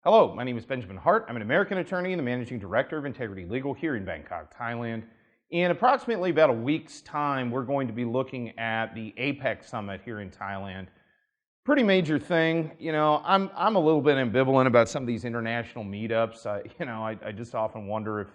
Hello, my name is Benjamin Hart. I'm an American attorney and the Managing Director of Integrity Legal here in Bangkok, Thailand. In approximately about a week's time, we're going to be looking at the APEC summit here in Thailand. Pretty major thing. I'm a little bit ambivalent about some of these international meetups. I just often wonder if,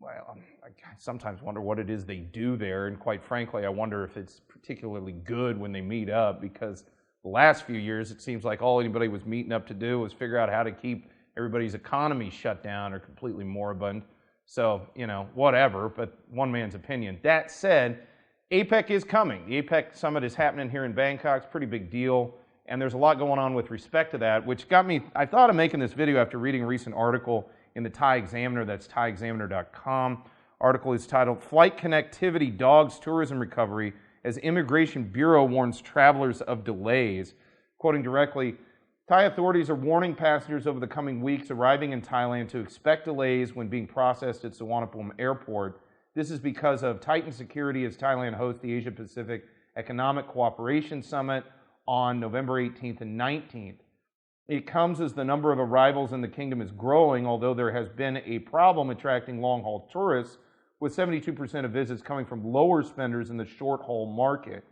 I sometimes wonder what it is they do there, and quite frankly, I wonder if it's particularly good when they meet up, because the last few years, it seems like all anybody was meeting up to do was figure out how to keep everybody's economy shut down or completely moribund. So, whatever, but one man's opinion. That said, APEC is coming. The APEC summit is happening here in Bangkok. It's a pretty big deal, and there's a lot going on with respect to that, which got me, I thought of making this video after reading a recent article in the Thai Examiner. That's thaiexaminer.com. Article is titled, "Flight Connectivity Dogs Tourism Recovery as Immigration Bureau Warns Travelers of Delays." Quoting directly, Thai authorities are warning passengers over the coming weeks arriving in Thailand to expect delays when being processed at Suvarnabhumi Airport. This is because of tightened security as Thailand hosts the Asia-Pacific Economic Cooperation Summit on November 18th and 19th. It comes as the number of arrivals in the kingdom is growing, although there has been a problem attracting long-haul tourists, with 72% of visits coming from lower spenders in the short-haul market.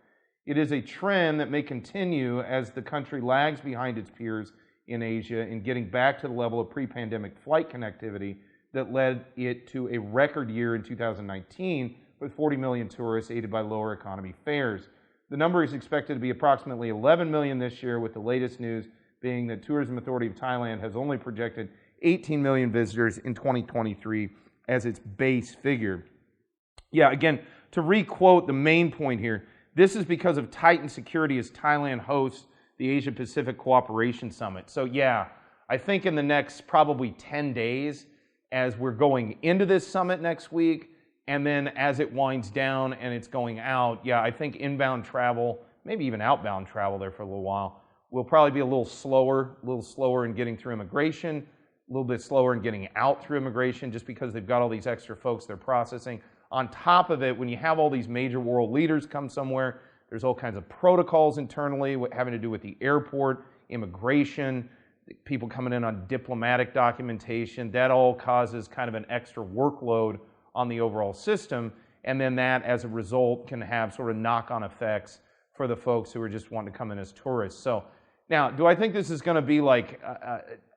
It is a trend that may continue as the country lags behind its peers in Asia in getting back to the level of pre-pandemic flight connectivity that led it to a record year in 2019 with 40 million tourists aided by lower economy fares. The number is expected to be approximately 11 million this year, with the latest news being that Tourism Authority of Thailand has only projected 18 million visitors in 2023 as its base figure. Yeah, again, to re-quote the main point here, this is because of tightened security as Thailand hosts the Asia-Pacific Cooperation Summit. So yeah, I think in the next probably 10 days, as we're going into this summit next week, and then as it winds down and it's going out, yeah, I think inbound travel, maybe even outbound travel there for a little while, will probably be a little slower in getting through immigration, a little bit slower in getting out through immigration, just because they've got all these extra folks they're processing. On top of it, when you have all these major world leaders come somewhere, there's all kinds of protocols internally having to do with the airport, immigration, people coming in on diplomatic documentation. That all causes kind of an extra workload on the overall system, and then that, as a result, can have sort of knock-on effects for the folks who are just wanting to come in as tourists. So now, do I think this is going to be like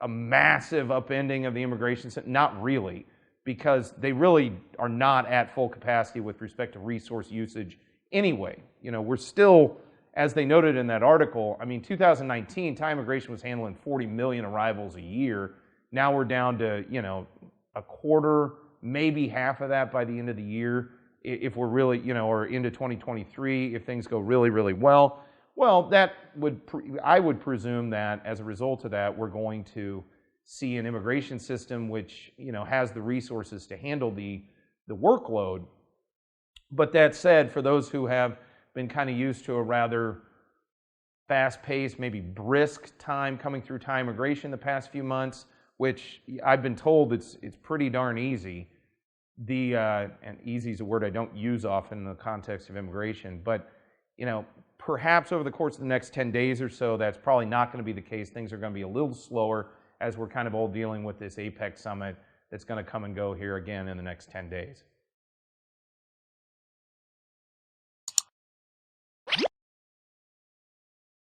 a massive upending of the immigration system? Not really, because they really are not at full capacity with respect to resource usage anyway. We're still, as they noted in that article, 2019, Thai immigration was handling 40 million arrivals a year. Now we're down to, a quarter, maybe half of that by the end of the year, if we're really, or into 2023, if things go really, really well. Well, I would presume that as a result of that, we're going to see an immigration system which, has the resources to handle the workload. But that said, for those who have been kind of used to a rather fast-paced, maybe brisk time coming through Thai immigration the past few months, which I've been told it's pretty darn easy. And easy is a word I don't use often in the context of immigration, but perhaps over the course of the next 10 days or so, that's probably not going to be the case. Things are going to be a little slower as we're kind of all dealing with this APEC summit that's going to come and go here again in the next 10 days.